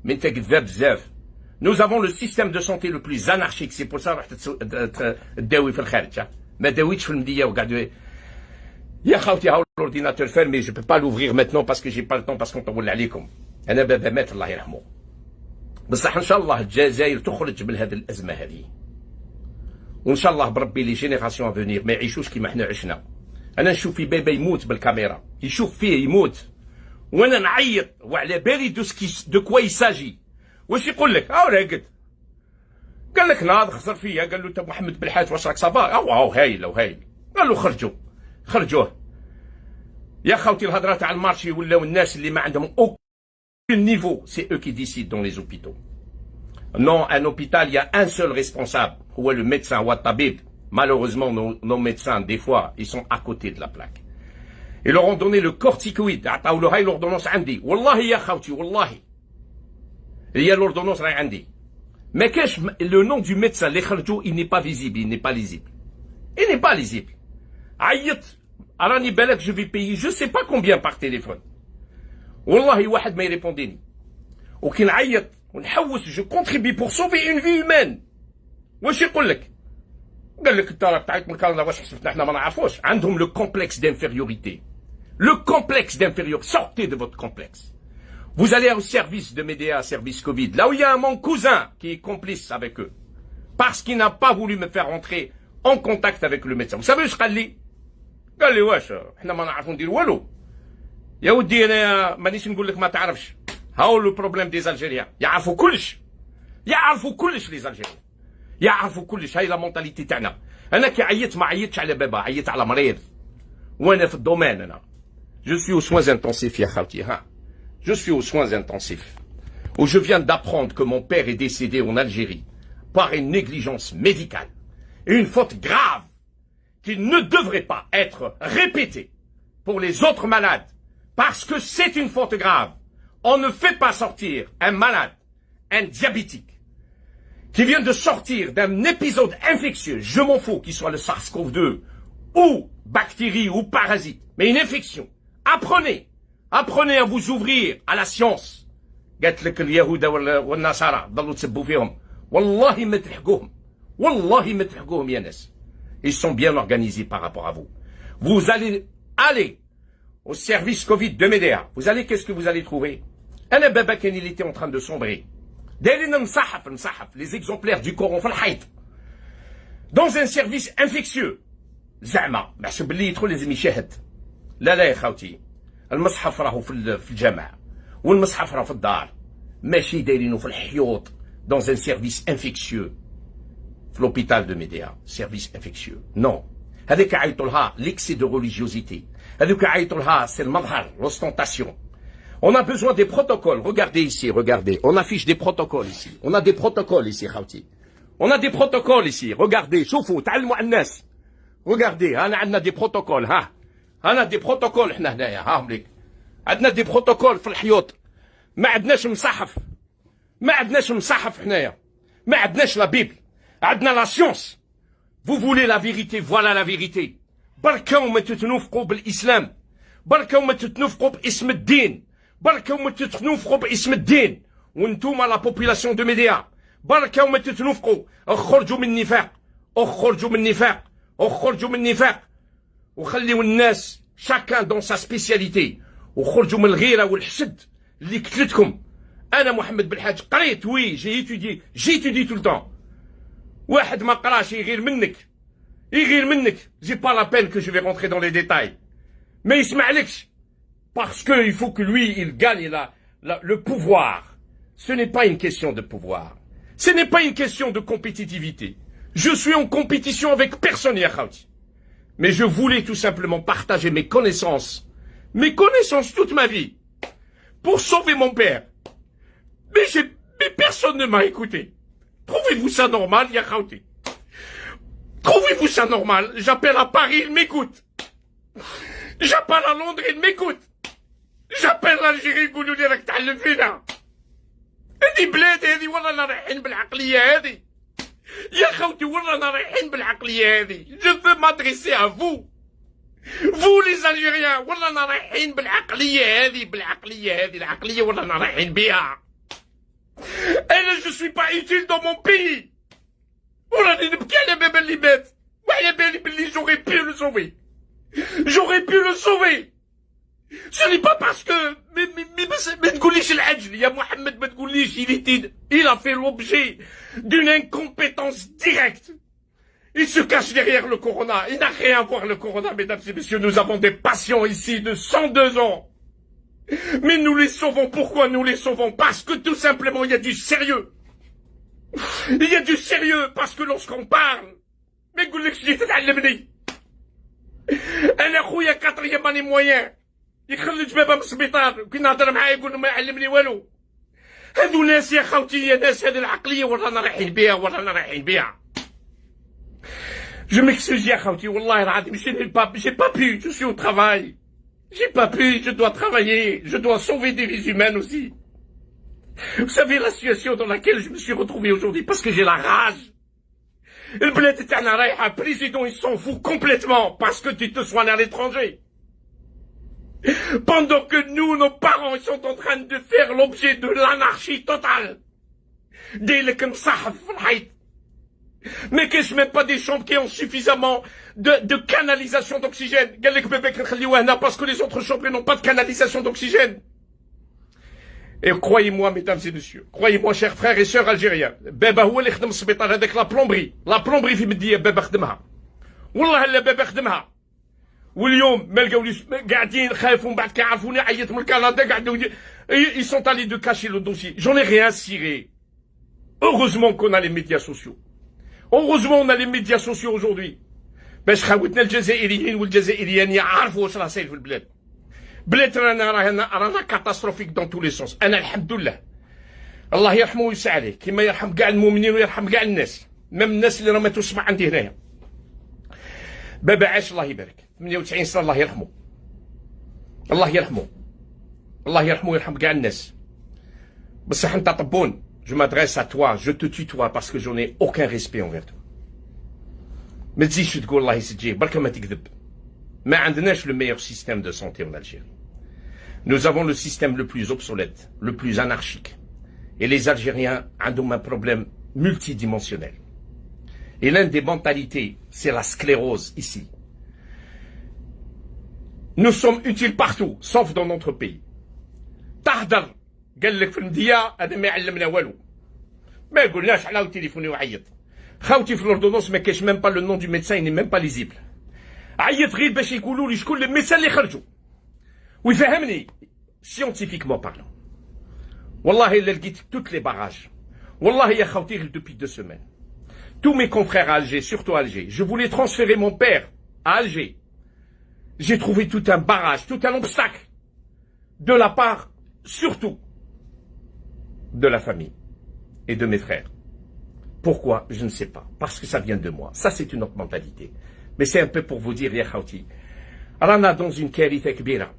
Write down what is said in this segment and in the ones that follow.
Mais انت كذاب بزاف. Nous avons le système de santé le plus anarchique, c'est pour ça رحت تداوي في الخارج. ما داويتش في المدية وقاعد يا خوتي هاو l'ordinateur fermé, je peux pas l'ouvrir maintenant parce que j'ai pas le temps parce qu'on طول عليكم. انا بابا مات الله يرحمه. بصح ان شاء الله الجزائر تخرج من هذه الازمه هذه. وان شاء الله بربي لي جينيراسيون فونير ما يعيشوش كيما حنا عشنا. انا نشوف في بابا يموت بالكاميرا، يشوف فيه يموت. وانا نعيط وعلى بالي دو كوا يساجي. واش يقول لك؟ راقد. قال لك ناض خسر فيا، قال له انت محمد بالحاج واش راك صافا؟ هايل وهايل. قال له خرجوه. يا خوتي الهضره تاع المارشي ولاو الناس اللي ما عندهم aucun niveau, c'est eux qui décident dans les hôpitaux. Non, un hôpital, il y a un seul responsable, ou le médecin ou le tabib. Malheureusement, nos médecins, des fois, ils sont à côté de la plaque. Ils leur ont donné le corticoïde. Ou l'ordonnance عندي. Wallahi ya khawti, wallahi. Il y a l'ordonnance عندي. Mais qu'est-ce le nom du médecin, il n'est pas visible, il n'est pas lisible. Il n'est pas lisible. Aït, Arani Belek, je vais payer, je sais pas combien par téléphone. Wallahi, واحد ما يريبونديني. وكي نعيط ونحوس je contribue pour sauver une vie humaine. واش يقول لك؟ قال لك انت راك تعيط من كندا واش حسبتنا احنا ما نعرفوش؟ عندهم le complexe d'infériorité. Le complexe d'infériorité. Sortez de votre complexe. Vous allez au service de Médéa, service Covid, là où il y a mon cousin qui est complice avec eux. Parce qu'il n'a pas voulu me faire rentrer en contact avec le médecin. Vous savez واش قال لي؟ قال لي واش احنا ما نعرفوا ندير والو. يا ودي انا مانيش نقول لك ما تعرفش. هاو لو بروبليم دي زالجيريان، يعرفوا كلش لي زالجيريان، يعرفوا كلش. هاي لا مونتاليتي تاعنا. انا كي عيطت ما عيطتش على بابا، عيطت على مريض. وانا في الدومين انا je suis aux soins intensifs يا خالتي. Je suis aux soins intensifs où je viens d'apprendre que mon père est décédé en Algérie par une négligence médicale et une faute grave qui ne devrait pas être répétée pour les autres malades. Parce que c'est une faute grave. On ne fait pas sortir un malade, un diabétique, qui vient de sortir d'un épisode infectieux, je m'en fous qu'il soit le SARS-CoV-2, ou bactérie, ou parasite, mais une infection. Apprenez à vous ouvrir à la science. قالت لك اليهود والنصارى ضلوا تسبوا فيهم. والله ما تلحقوهم يا ناس. Ils sont bien organisés par rapport à vous. Vous allez aller au service Covid de Médéa. Vous allez, qu'est-ce que vous allez trouver? Un baba quand il était en train de sombrer. Les exemplaires du Coran dans un service infectieux. زعما محسوب باللي يدخل لازم يشاهد. لا يا خوتي. المصحف راهو في الجامع والمصحف راهو في الدار. ماشي دايرينه في الحيوط dans un service infectieux. في l'hôpital de Médéa, service infectieux. Non. هذيك عيطوا لها l'excès de religiosité. هذوك عيطوا لها c'est le مظهر, l'ostentation. On a besoin des protocoles. Regardez ici, regardez. On affiche des protocoles ici. On a des protocoles ici, خوتي. On a des protocoles ici. Regardez, شوفوا تعلموا على الناس. Regardez, عندنا des protocoles, عندنا des protocoles حنا هنايا, مليك. عندنا des protocoles في الحيوط. ما عندناش مصحف حنايا. ما عندناش لا بيبل. عندنا لا سيونس. Vous voulez la vérité, voilà la vérité. بركا وما تتنوفقوا بالإسلام. بركا وما تتنوفقوا باسم الدين. بركا وما تتنوفقوا باسم الدين. وانتوما لا بوبولاسيون دو ميديا. بركا وما تتنوفقوا. اخرجوا من النفاق. اخرجوا من النفاق. وخليوا الناس شاكان دون سا سبيسياليتي. وخرجوا من الغيرة والحسد اللي قتلتكم. أنا محمد بالحاج قريت وي جي étudié tout le temps. واحد ما قراش يغير منك. J'ai pas la peine que je vais rentrer dans les détails. Mais يسمعلكش. Parce que il faut que lui, il gagne le pouvoir. Ce n'est pas une question de pouvoir. Ce n'est pas une question de compétitivité. Je suis en compétition avec personne, ya khawti. Mais je voulais tout simplement partager mes connaissances toute ma vie. Pour sauver mon père. Mais personne ne m'a écouté. Trouvez-vous ça normal, ya khawti? Trouvez-vous ça normal? J'appelle à Paris, il m'écoute. J'appelle à Londres, il m'écoute. J'appelle l'Algérie, يقولوا لي راك تعلم فينا. هذه بلاد هذه والله انا رايحين بالعقلية هذه. يا خوتي والله انا رايحين بالعقلية هذه. Je veux m'adresser à vous. Vous les Algériens والله انا رايحين بالعقلية هذه. العقلية والله انا رايحين بها. Et je suis pas utile dans mon pays. J'aurais pu le sauver. J'aurais pu le sauver. Ce n'est pas parce que... Mais تقوليش العجل يا محمد ما تقوليش il a fait l'objet d'une incompétence directe. Il se cache derrière le corona. Il n'a rien à voir le corona, mesdames et messieurs. Nous avons des patients ici de 102 ans. Mais nous les sauvons. Pourquoi nous les sauvons? Parce que tout simplement, il y a du sérieux. Il y a du sérieux parce que lorsqu'on parle... ما يقولكش جيت تعلمني. أنا خويا 4e année moyen. يخرج بابا من السبيطار وكي نهضر معاه يقول ما يعلمني والو. هادو ناس يا خوتي يا ناس هذه العقلية ورانا رايحين بها. Je m'excuse يا خوتي والله العظيم j'ai pas pu, je suis au travail. J'ai pas pu, je dois travailler, je dois sauver des vies humaines aussi. Vous savez la situation dans laquelle je me suis retrouvé aujourd'hui parce que j'ai la rage. Le bled تاعنا رايحة, président il s'en fout complètement parce que tu te soignes à l'étranger. Pendant que nous, nos parents, ils sont en train de faire l'objet de l'anarchie totale. Mais qu'est-ce même pas des chambres qui ont suffisamment de canalisation d'oxygène? Parce que les autres chambres n'ont pas de canalisation d'oxygène. Et croyez-moi, mesdames et messieurs, croyez-moi, chers frères et sœurs algériens, Baba هو اللي خدم السبيطار هذاك لا بلومبري في مدية بابا خدمها. والله لا بابا خدمها. واليوم ما لقاوليش قاعدين خايفون بعد كيعرفوني عيط من كندا قاعدوا ils sont allés de cacher le dossier. J'en ai rien ciré. Heureusement qu'on a les médias sociaux. Heureusement on a les médias sociaux aujourd'hui. باش خاوتنا الجزائريين والجزائريين يعرفوا واش راه صاير في البلاد. بلاد رانا كاتاستروفيك دون تو لي سونس. انا الحمد لله الله يرحمه ويوسع عليه كما يرحم كاع المؤمنين ويرحم كاع الناس ميم الناس اللي راه ما تسمع عندي هنايا. بابا عاش الله يبارك 98 سنه الله يرحمه. الله يرحمه الله يرحمه ويرحم كاع الناس. بصح انت طبون je m'adresse à toi, je te tutoie parce que j'en ai aucun respect envers toi. ما تزيدش تقول الله يسجيه برك ما تكذب. ما عندناش le meilleur système de santé en Algérie. Nous avons le système le plus obsolète, le plus anarchique. Et les Algériens ont un problème multidimensionnel. Et l'une des mentalités, c'est la sclérose ici. Nous sommes utiles partout, sauf dans notre pays. تهدر قال لك في المدية هذا ما يعلمنا والو. ما يقولناش على التليفون وعيط. خاوتي في l'ordonnance ما كاينش même pas le nom du médecin, il n'est même pas lisible. عيط غير باش يقولوا لي شكون الميدسان اللي خرجوا. ويفهمني scientifiquement parlant. والله إلا لقيت toutes les barrages. والله يا خوتي depuis 2 semaines. Tous mes confrères à Alger, surtout à Alger, je voulais transférer mon père à Alger. J'ai trouvé tout un barrage, tout un obstacle. De la part, surtout, de la famille et de mes frères. Pourquoi? Je ne sais pas. Parce que ça vient de moi. Ça, c'est une autre mentalité. Mais c'est un peu pour vous dire, ya khawti. رانا dans une كارثة كبيرة.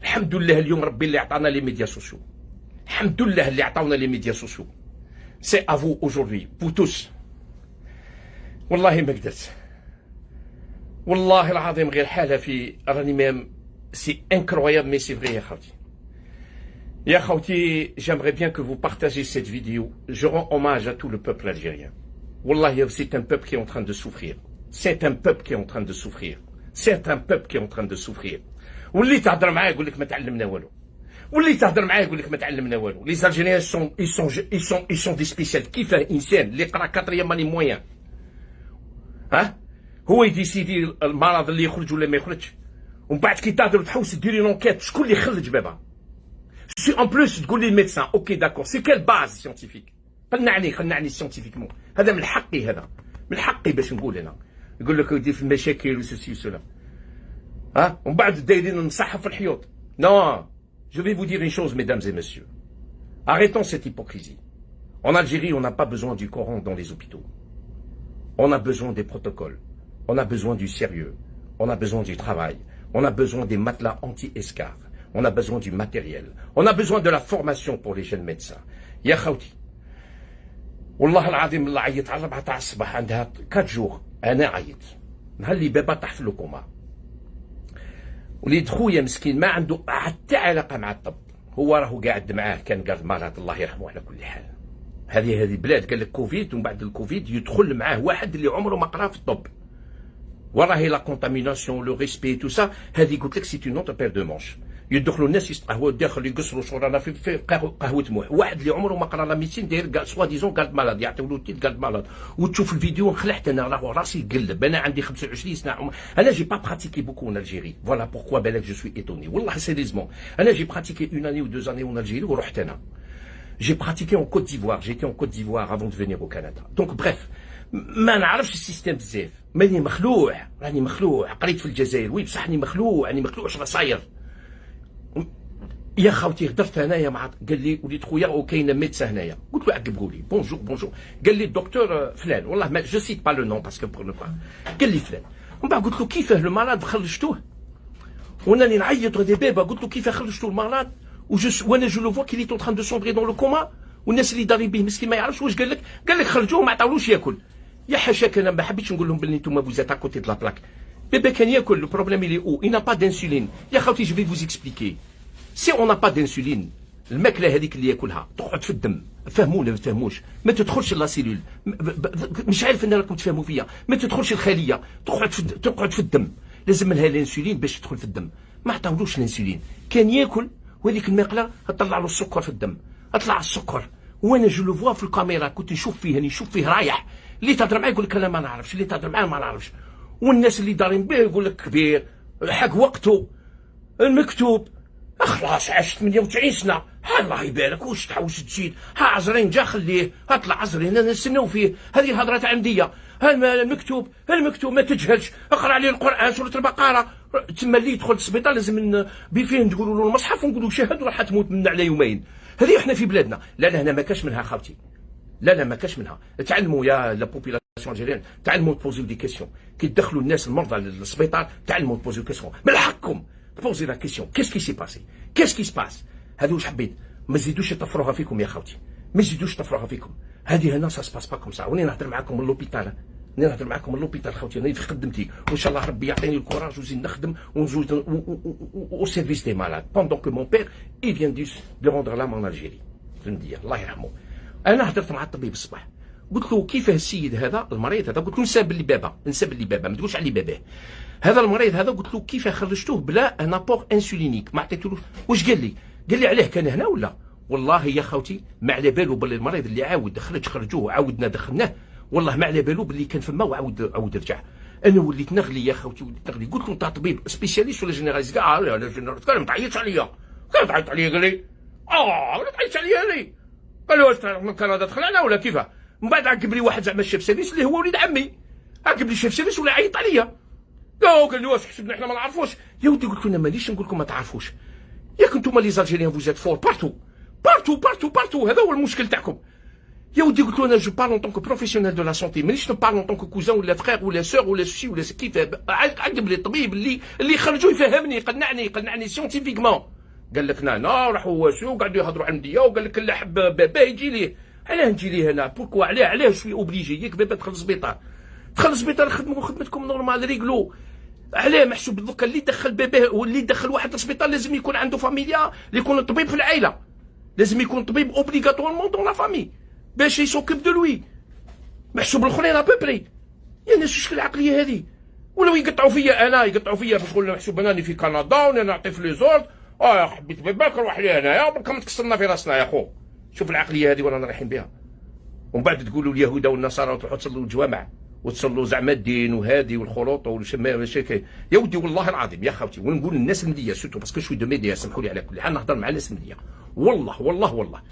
الحمد لله اليوم ربي اللي عطانا les médias sociaux. الحمد لله اللي عطاونا les médias sociaux. C'est à vous aujourd'hui, vous tous. والله ما قدرت. والله العظيم غير حالة في راني ميم سي incroyable mais c'est vrai يا خوتي. يا خوتي j'aimerais bien que vous partagez cette vidéo. Je rends hommage à tout le peuple algérien. والله c'est un peuple qui est en train de souffrir. C'est un peuple qui est en train de souffrir. C'est un peuple qui est en train de souffrir. واللي تهضر معاه يقول لك ما تعلمنا والو. واللي تهضر معاه يقول لك ما تعلمنا والو. Les Algériens ils sont des spécialistes. كيف إنسان اللي قرا 4e année moyen. ها هو يديسيدي المرض اللي يخرج ولا ما يخرجش ومن بعد كي تهضر تحوس ديري لونكيت شكون اللي يخرج بابا سي ان بلوس تقول لي الميدسان اوكي داكور سي كيل باز سيانتيفيك خلينا نعني سيانتيفيكمون هذا من حقي من حقي باش نقول انا يقول لك يدير في المشاكل وسوسي وسولا ها ومن بعد دايرين نصحف في الحيوط نو je vais vous dire une chose mesdames et messieurs arrêtons cette hypocrisie en Algérie on n'a pas besoin du Coran dans les hôpitaux on a besoin des protocoles. On a besoin du sérieux. On a besoin du travail. On a besoin des matelas anti-escarres. On a besoin du matériel. On a besoin de la formation pour les jeunes médecins. يا خوتي والله العظيم الله عيط على 4 تاع الصباح عندها 4 جور انا عيط نهار اللي بابا طاح في الكوما وليد خويا مسكين ما عنده حتى علاقه مع الطب هو راهو قاعد معاه كان قال مرض الله يرحمه على كل حال هذه بلاد قال لك كوفيد، ومن بعد الكوفيد يدخل معاه واحد اللي عمره ما قرا في الطب. وراهي لا كونتاميناسيون لو ريسبي تو سا، هذه قلت لك سي اون اوتر بير دو مونش. يدخلوا الناس يستقهوا داخل يقصروا شورانا في قهوه موح، واحد اللي عمره ما قرا لا ميديسين داير سوا ديزون قالد مالاد، يعطيو له تيت قالد مالاد، وتشوف الفيديو انخلعت انا، راه راسي يقلب. انا عندي 25 سنه، انا جي با براتيكي بوكو اون الجيري، فوالا بوركوا بالك جو سوي ايتوني، والله سيريزمون انا جي براتيكي اون اني و دو اني اون الجيري ورحت انا. J'ai pratiqué en Côte d'Ivoire, j'étais en Côte d'Ivoire avant de venir au Canada. Donc bref, ما نعرفش السيستم بزاف، ماني مخلوع، راني مخلوع، قريت في الجزائر وي بصح راني مخلوع، راني مخلوع اش راه صاير. يا خوتي هضرت انايا مع، قال لي وليد خويا وكاين ميدسان هنايا، قلت له عقبوا لي بونجور بونجور، قال لي الدكتور فلان، والله ما جو سيت با لو نون باسكو بور نو با، قال لي فلان. ومن بعد قلت له كيفاه المرض خرجتوه، وناني نعيط غادي بابا، قلت له كيفاه خرجتوا المرض، وانا جو لو فوا كي لي تون دو سومبري دون لو كوما، والناس اللي دارين به مسكين ما يعرفش واش قال لك، قال لك خرجوه ما عطاولوش ياكل. يا حاشاك انا ما حبيتش نقول لهم بلي نتوما فوزات كوتي دو لا بلاك، بيبي كان ياكل، لو بروبليم اللي او اي نا با دانسولين. يا خوتي جو في فوز اكسبليكي، سي اون نا با دانسولين، الماكله هذيك اللي ياكلها تقعد في الدم، فهموا ولا ما تفهموش، ما تدخلش لا سيلول، مش عارف ان راكم تفهموا فيا، ما تدخلش الخليه، تقعد في الدم، لازم لها الانسولين باش تدخل في الدم، ما عطاولوش الانسولين، كان ياكل وهذيك الماكله تطلع له السكر في الدم، اطلع السكر. وانا جو لو فوا في الكاميرا، كنت نشوف فيه، نشوف فيه رايح، اللي تهضر معاه يقول لك انا ما نعرفش، اللي تهضر معاه ما نعرفش، والناس اللي دارين به يقول لك كبير، حق وقته المكتوب، خلاص عاش 98 سنه، ها الله يبارك، واش تعاوز تزيد، ها عزرين جا خليه، ها طلع عزرين انا نستناو فيه، هذه الهضره تاع عنديه، ها المكتوب ما تجهلش، اقرا عليه القران سوره البقره، تما اللي يدخل السبيطار لازم بفيه نقولوا له المصحف ونقولوا شهد وراح تموت من على يومين. هذه احنا في بلادنا، لا هنا ما كاش منها خاوتي، لا ما كاش منها. تعلموا يا لا بوبيلاسيون الجيريان، تعلموا تبوزيو دي كيسيون، كي تدخلوا الناس المرضى للسبيطار تعلموا تبوزيو كيسيون، من حقكم تبوزي لا كيسيون، كيس كي سي باسي، كيس كي سباس، هذه واش حبيت، ما تزيدوش يطفروها فيكم يا خوتي، ما تزيدوش يطفروها فيكم، هذه هنا سا سباس با كوم سا. وني نهضر معاكم من لوبيتال، نهضر معاكم من لوبيتال خوتي، انا في خدمتي، وان شاء الله ربي يعطيني الكوراج ونزيد نخدم ونزيد او سيرفيس دي مالاد بوندون كو مون بير اي فيان دو روندر لام ان الجيري، فهمتي الله يرحمه. انا هضرت مع الطبيب الصباح، قلت له كيفاه السيد هذا المريض هذا، قلت له نساب اللي بابا ما تقولش عليه باباه، هذا المريض هذا قلت له كيفاه خرجتوه بلا ان ابور انسولينيك، ما عطيتلوش. واش قال لي عليه كان هنا ولا، والله يا خوتي ما على بالو باللي المريض اللي عاود خرجوه وعاودنا دخلناه، والله ما على بالو باللي كان فما وعاود رجع. انا وليت نغلي يا خوتي، وليت نغلي، قلت له انت طبيب سبيسياليست ولا جينيراليست؟ قال لا جينيراليست. قال ما تعيطش عليا، قال لي ما تعيطش عليا لي، قال له واش من كندا دخلنا ولا كيفاه؟ من بعد عقب لي واحد زعما الشيف سيرفيس اللي هو وليد عمي، عقب لي الشيف سيرفيس ولا عيط عليا، قال لي واش حسبنا احنا ما نعرفوش؟ يا ودي قلت له انا ماليش نقول لكم ما تعرفوش، ياك انتم لي زالجيريان فوزات فور بارتو، هذا هو المشكل تاعكم. يا ودي قلت له انا جو بارل اون طونك بروفيسيونيل دو لا سونتي، مانيش نبارل اون طونك كوزان ولا فخير ولا سور ولا سوسي ولا كيف، عقب لي الطبيب اللي خرجوا يفهمني، يقنعني سيونتيفيكمون. قال لك نانا راحوا واسو قعدوا يهضروا على المديه، وقال لك اللي حب بابا يجي ليه، علاه نجي ليه هنا بوركوا، علاه شوي اوبليجي، ياك بابا دخل السبيطار، خدموا خدمتكم نورمال ريغلو، علاه محسوب دوكا اللي دخل باباه واللي يدخل واحد للسبيطار لازم يكون عنده فاميليا، اللي يكون طبيب في العائله، لازم يكون طبيب اوبليغاتوارمون دون لا فامي باش يسوكيب دو لوي، محسوب الاخرين ابوبري. يا ناس واش العقليه هذه؟ ولاو يقطعوا فيا باش نقول محسوب انني في كندا وانا نعطي في لي زورد، حبيت باباك روح لي هنايا برك ما تكسرنا في راسنا يا خو. شوف العقليه هذه ورانا رايحين بها، ومن بعد تقولوا اليهود والنصارى وتروحوا تصلوا الجوامع وتصلوا زعما الدين وهذه والخلوط والشمال. يا ودي والله العظيم يا خاوتي، ونقول للناس المديه سورتو باسكو شوي دو ميديا، سمحوا لي على كل حال نهضر مع الناس المديه، والله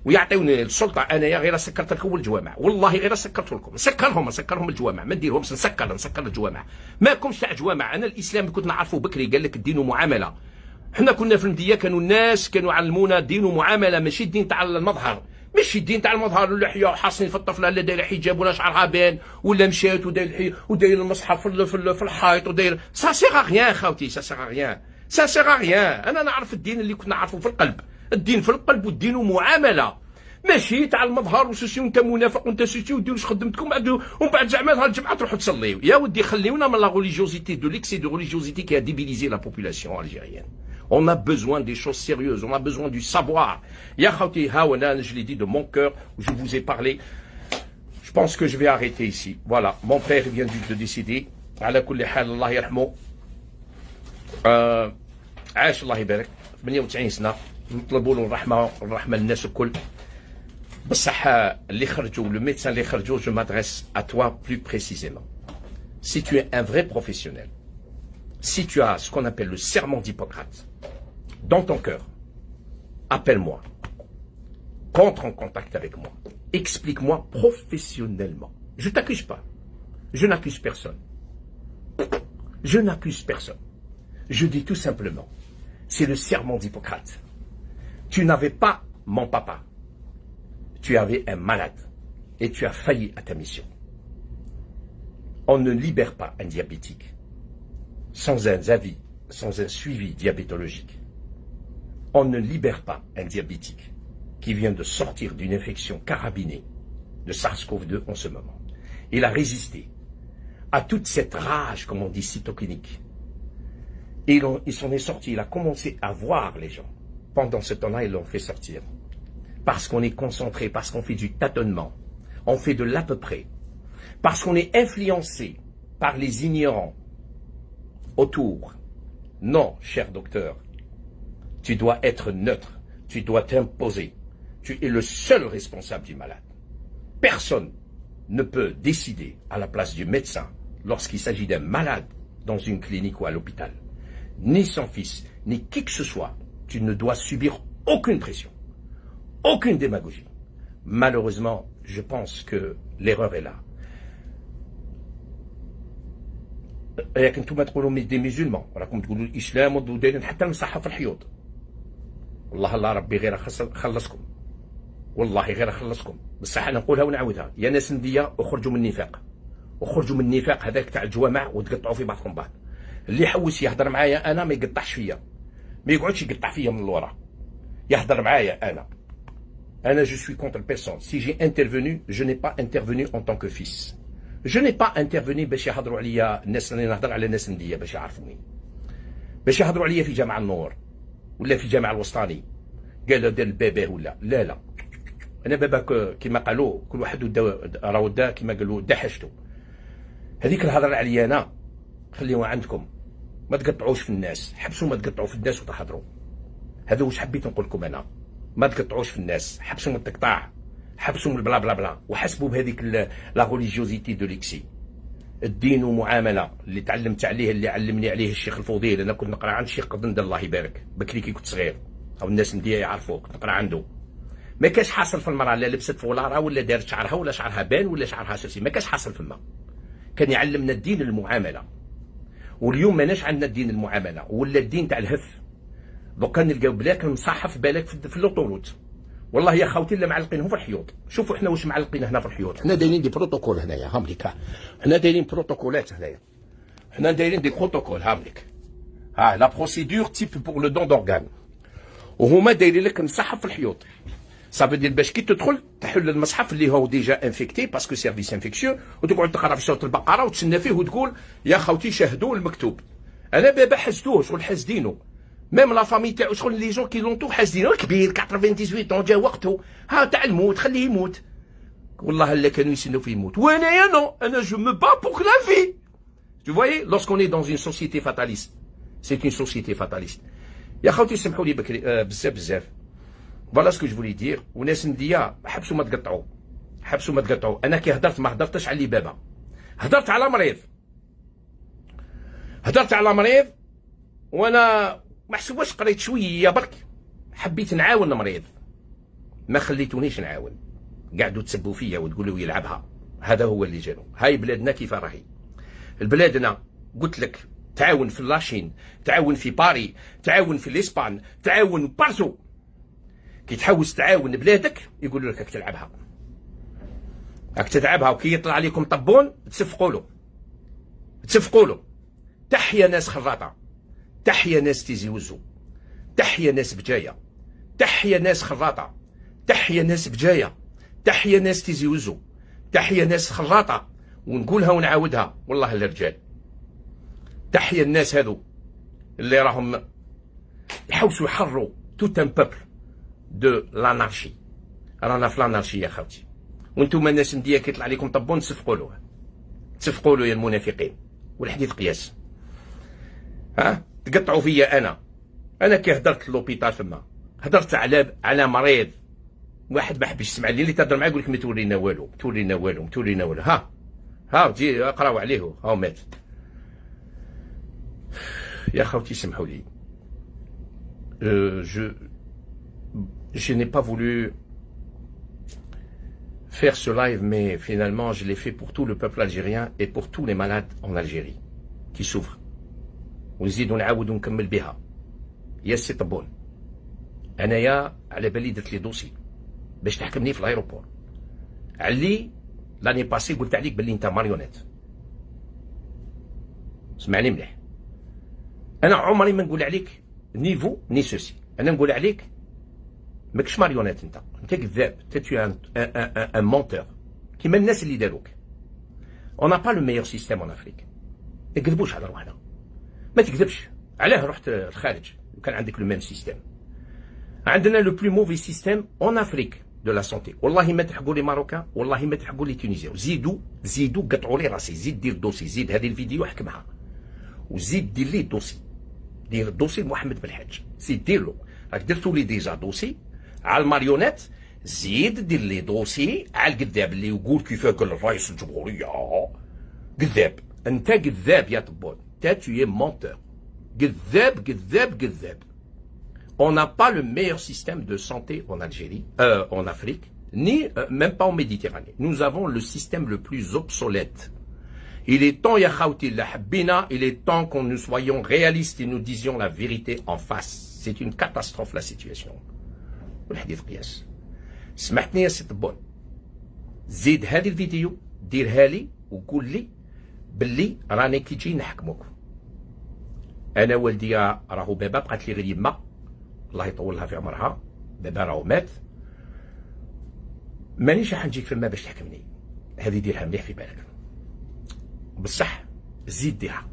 ويعطيوني السلطه انايا غير سكرت لكم الجوامع، والله غير سكرت لكم، نسكرهم الجوامع، ما نديرهمش، نسكر الجوامع، ماكمش تاع جوامع. انا الاسلام كنت نعرفه بكري، قال لك الدين معامله، حنا كنا في المديه كانوا الناس علمونا الدين معامله، ماشي الدين تاع المظهر، ماشي الدين تاع المظهر اللحيه وحاصين في الطفله لا دايره حجاب ولا شعرها بان ولا مشات وداير المصحف في الحائط وداير سا سيغ غيان خاوتي، سا سيغ غيان. انا نعرف الدين اللي كنت نعرفه في القلب، الدين في القلب والدين معامله، ماشي تاع المظهر وسوسي وانت منافق وانت سوسي وديروا واش خدمتكم ومن بعد زعما نهار الجمعه تروحوا تصليو. يا ودي خليونا من لا ريليجيوزيتي دو ليكسي دو ريليجيوزيتي كي ا ديبيليزي لا بوبولاسيون الجيريان. On a besoin des choses sérieuses, on a besoin du savoir. Ya khawti hawana, je l'ai dit de mon cœur, je vous ai parlé. Je pense que je vais arrêter ici. Voilà, mon père vient de décider. Ala kulli hal, Allah yarhamou. عاش الله يبارك 98 سنة نطلبوا له الرحمة للناس الكل. بصح اللي خرجوا le médecin اللي خرجوا, je m'adresse à toi plus précisément. Si tu es un vrai professionnel, si tu as ce qu'on appelle le serment d'Hippocrate dans ton cœur, appelle-moi, entre en contact avec moi, explique-moi professionnellement. Je ne t'accuse pas, je n'accuse personne. Je n'accuse personne. Je dis tout simplement, c'est le serment d'Hippocrate. Tu n'avais pas mon papa. Tu avais un malade et tu as failli à ta mission. On ne libère pas un diabétique sans un avis, sans un suivi diabétologique. On ne libère pas un diabétique qui vient de sortir d'une infection carabinée de SARS-CoV-2 en ce moment. Il a résisté à toute cette rage, comme on dit, cytokinique. Et il s'en est sorti, il a commencé à voir les gens. Pendant ce temps-là, ils l'ont fait sortir. Parce qu'on est concentré, parce qu'on fait du tâtonnement, on fait de l'à peu près, parce qu'on est influencé par les ignorants autour. Non, cher docteur, tu dois être neutre, tu dois t'imposer. Tu es le seul responsable du malade. Personne ne peut décider à la place du médecin lorsqu'il s'agit d'un malade dans une clinique ou à l'hôpital. Ni son fils, ni qui que ce soit, tu ne dois subir aucune pression, aucune démagogie. Malheureusement, je pense que l'erreur est là. ياك نتوما تقولوا دي ميزولمون راكم تقولوا الاسلام ودايرين حتى المصحه في الحيوط. والله الله ربي غير خلصكم، والله غير خلصكم. بصح انا نقولها ونعاودها، يا ناس نديه اخرجوا من النفاق، اخرجوا من النفاق هذاك تاع الجوامع وتقطعوا في بعضكم بعض. اللي يحوس يهضر معايا انا ما يقطعش فيا، ما يقعدش يقطع فيا من الورا، يهضر معايا انا. انا je suis contre personne. Si j'ai intervenu, je n'ai pas intervenu en tant que fils. Je n'ai pas intervenu باش يهضروا عليا الناس اللي نهضر على ناس نديه باش يعرفوني، باش يهضروا عليا في جامع النور ولا في جامع الوسطاني قالوا دار الباباه ولا لا لا. انا باباك كما قالوا كل واحد راهو دا كما قالوا دا حاجته. هذيك الهضره عليا انا خليوها عندكم، ما تقطعوش في الناس، حبسوا ما تقطعوا في الناس وتهضروا. هذا واش حبيت نقول لكم انا، ما تقطعوش في الناس، حبسوا من التقطاع، حبسوا من البلا بلا بلا، وحسبوا بهذيك لا ريليجيوزيتي دو ليكسي. الدين ومعامله اللي تعلمت عليه، اللي علمني عليه الشيخ الفضيل. انا كنت نقرا عند الشيخ قدند الله يبارك بكري كي كنت صغير، او الناس نديه يعرفوك، نقرا عنده. ما كاش حاصل في المراه لا لبست فولارها ولا دارت شعرها ولا شعرها بان ولا شعرها سرسي، ما كاش حاصل فما. كان يعلمنا الدين المعامله. واليوم ماناش عندنا الدين المعامله، ولا الدين تاع الهف. دوكا نلقاو بلاك المصحف بالك في اللوطوروت. والله يا خوتي اللي معلقينهم في الحيوط. شوفوا احنا واش معلقين هنا في الحيوط، حنا دايرين دي بروتوكول هنايا، هامليك حنا دايرين بروتوكولات هنايا، حنا دايرين دي بروتوكول هامليك. ها لا بروسيدور تيب بور لو دون دورغان، وهما دايرين لك المصحف في الحيوط. صافي دير باش كي تدخل تحل المصحف اللي هو ديجا انفيكتي باسكو سيرفيس انفيكسيون، وتقعد تقرا في سوره البقره وتسنى فيه وتقول يا خوتي شاهدوا المكتوب. انا بابا حسدوه شغل حاسدينه، ميم لا فامي تاعو شغل لي جون كي لونتو حاسدينه كبير 98 جا وقته، ها تاع الموت خليه يموت. والله الا كانوا يسنوا فيه يموت، وانايا نو، انا جو مو با بور لا في. Tu voyez, lorsqu'on est dans une société fataliste, c'est une société fataliste. يا خوتي سمحوا لي بكري بزاف. فوالا سكو جو فولي دير. وناس نديه حبسوا ما تقطعوا، حبسوا ما تقطعوا. انا كي هدرت ما هدرتش على اللي بابا، هدرت على مريض، هدرت على مريض. وانا ما حسبوش قريت شويه برك، حبيت نعاون المريض، ما خليتونيش نعاون. قعدوا تسبوا فيا وتقولوا يلعبها. هذا هو اللي جانو. هاي بلادنا كيف راهي. البلادنا قلت لك تعاون في لاشين، تعاون في باري، تعاون في الاسبان، تعاون بارتو. كي تحوس تعاون بلادك يقولوا لك راك تلعبها، راك تلعبها. وكي يطلع عليكم طبون تصفقوا له، تصفقوا له. تحيا ناس خراطه، تحيا ناس تيزي وزو، تحيا ناس بجايه، تحيا ناس خراطه، تحيا ناس بجايه، تحيا ناس تيزي وزو، تحيا ناس خراطه. ونقولها ونعاودها والله الرجال، تحيا الناس هذو اللي راهم يحوسوا يحروا tout un peuple de l'anarchie. رانا في الانارشي يا خاوتي، وانتم الناس نديه كيطلع عليكم طبون تصفقوا له يا المنافقين والحديث قياس. ها تقطعوا فيا انا كي هدرت لوبيتال فما هدرت على مريض واحد ما حبش يسمع لي، اللي تهضر معاه يقول لك ما تورينا والو ما تورينا والو. ها تجي اقراو عليه هاو مات. يا خوتي سمحوا لي، je n'ai pas voulu faire ce live, mais finalement je l'ai fait pour tout le peuple algérien et pour tous les malades en Algérie qui souffrent. ونزيدو نعاودو نكمل بها. يا سي طبون، انايا على بالي درت لي دوسي باش تحكمني في الايروبور، علي لاني باسي قلت عليك بلي انت ماريونيت. اسمعني مليح، انا عمري ما نقول عليك نيفو ني سوسي، انا نقول عليك ماكش ماريونيت، انت كذاب، انت ان مونتور كيما الناس اللي داروك. اون با لو ميور سيستيم اون افريك، ما تكذبوش على رواحنا، ما تكذبش. علاه رحت الخارج وكان عندك لو ميم سيستيم؟ عندنا لو بلو موفي سيستيم اون افريك دو لا سونتي. والله ما تحقوا لي ماروكان، والله ما تحقوا لي تونيزيان. زيدوا قطعوا لي راسي، زيد دير دوسي، زيد هذه الفيديو حكمها وزيد دير لي دوسي، دير دوسي محمد بالحاج، زيد دير له. راك درتوا لي ديجا دوسي على الماريونيت، زيد دير لي دوسي على الكذاب اللي يقول كيفاه قال الرئيس الجمهوريه. كذاب، انت كذاب يا طبون، انت tu es menteur. كذاب. On n'a pas le meilleur système de santé en Algérie, en Afrique, ni même pas en Méditerranée. Nous avons le système le plus obsolète. Il est temps, ya khawti la habina, il est temps que nous soyons réalistes et nous disions la vérité en face. C'est une catastrophe la situation. والحديث قياس. سمحتني يا سي طبون، زيد هذه الفيديو ديرها لي وقول لي باللي راني كي تجي نحكموك. انا والدي راهو بابا بقات لي غير يما الله يطول لها في عمرها، بابا راهو مات، مانيش راح نجيك فما باش تحكمني. هذه ديرها مليح في بالك، بصح زيد ديرها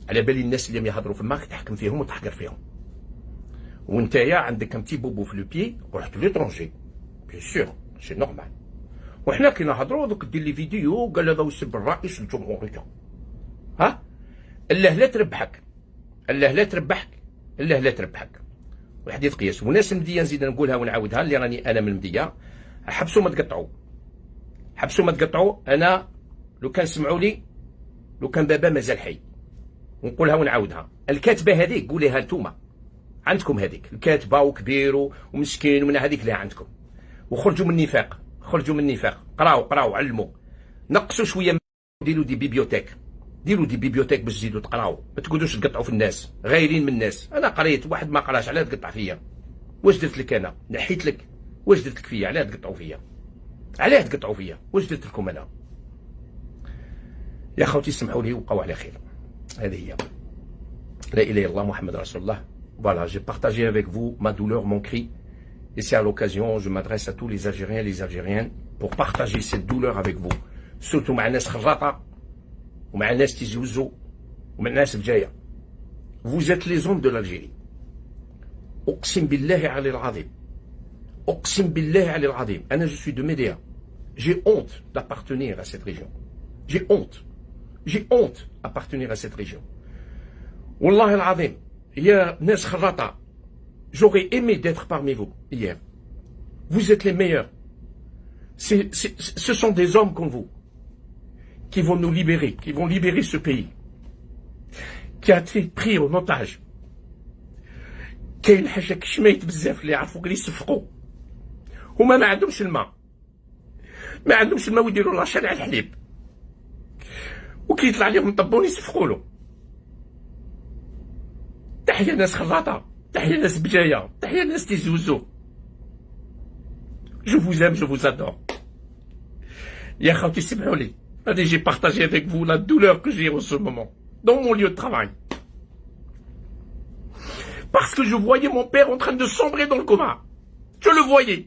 على بالي الناس اللي يهضروا فماك تحكم فيهم وتحقر فيهم. وانتايا عندك ان تي بوبو في لو بيي ورحت ليترونجي، بيان سور سي نورمال. وحنا كي نهضروا دوك دير لي فيديو قال هذا يسب الرئيس الجمهوريه. ها الله لا تربحك، الله لا تربحك. والحديث قياس. وناس المديه نزيد نقولها ونعاودها اللي راني انا من المديه، حبسوا ما تقطعوا. انا لو كان سمعوا لي، لو كان بابا مازال حي، ونقولها ونعاودها. الكاتبه هذيك قوليها نتوما، عندكم هذيك الكاتبه وكبير ومسكين ومن هذيك اللي عندكم، وخرجوا من النفاق، قراو علموا، نقصوا شويه، ديروا دي بيبيوتيك باش تزيدوا تقراو، ما تقعدوش تقطعوا في الناس، غايرين من الناس. انا قريت، واحد ما قراش، علاه تقطع فيا؟ واش درت لك انا؟ نحيت لك، واش درت لك فيا؟ علاه تقطعوا فيا؟ واش درت لكم انا؟ يا خوتي سمحوا لي وبقوا على خير. هذه هي لا اله الا الله محمد رسول الله. Voilà, j'ai partagé avec vous ma douleur, mon cri. Et c'est à l'occasion, je m'adresse à tous les Algériens et les Algériennes pour partager cette douleur avec vous. Surtout مع الناس خراطة ومع الناس تيزوزو ومع الناس الجاية. Vous êtes les hommes de l'Algérie. أقسم بالله على العظيم. أنا je suis de Médéa. J'ai honte d'appartenir à cette région. J'ai honte d'appartenir à cette région. والله العظيم يا ناس خراطة، j'aurais aimé d'être parmi vous hier. Vous êtes les meilleurs. Ce sont des hommes comme vous qui vont nous libérer, qui vont libérer ce pays qui a été pris en otage. كاين حاجة كشميت بزاف اللي يعرفوك اللي يصفقوا، هما ما عندهمش الماء، ويديروا لاشين على الحليب، وكيطلع عليهم طبون يصفقوا له. تحية ناس خلاطة، تحية ناس بجاية، تحية ناس تيزوزو. Je vous aime, je vous adore. يا خوتي سمحوا لي، j'ai partagé avec vous la douleur que j'ai en ce moment, dans mon lieu de travail. Parce que je voyais mon père en train de sombrer dans le coma. Je le voyais,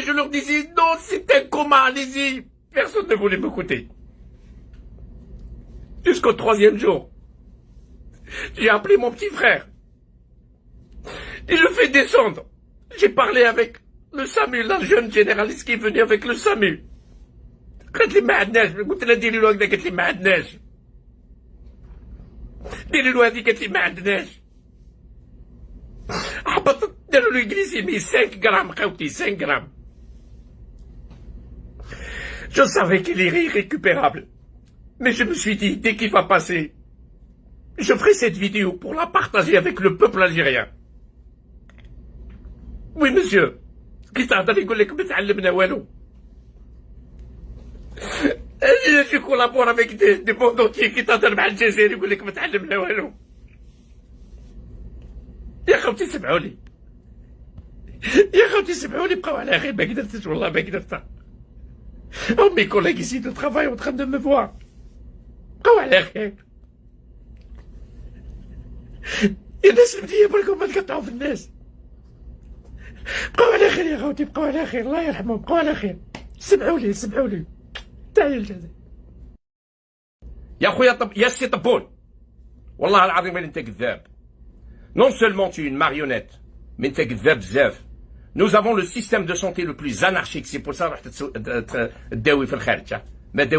je leur disais, non, c'est un coma, allez-y. Personne ne voulait m'écouter. Jusqu'au 3e jour, j'ai appelé mon petit frère. Il le fait descendre. J'ai parlé avec le SAMU, la jeune généraliste qui est venue avec le SAMU. قالت لي ما عندناش، قلت لها ديري له هكذا، قالت لي ما عندناش. ديري له هذيك، قالت لي ما عندناش. هبطت داروا له glycémie 5 grammes خوتي 5 grammes. Je savais qu'il est irrécupérable. Mais je me suis dit, dès qu'il va passer, je ferai cette vidéo pour la partager avec le peuple algérien. Oui, monsieur. كي تهضر يقول لك ما تعلمنا والو. Je collabore avec des mondes entiers كي تهضر مع الجزائر يقول لك ما تعلمنا والو. يا خوتي سمعوا لي. يا خوتي سمعوا لي، بقاو على خير، ما قدرتش والله ما قدرت. Oh, mes collègues ici de travail en train de me voir. بقاو على خير. يا ناس المدية بالكم ما تقطعوا في الناس. بقاو على خير يا خوتي، بقاو على خير، الله يرحمهم، بقاو على خير. سمعوا لي سمعوا لي. تعالي الجزائر. يا خويا يا سي طبون، والله العظيم انت كذاب. Non seulement tu es une marionnette, mais انت كذاب بزاف. Nous avons le système de santé le plus anarchique, c'est pour ça رحت تداوي في الخارج.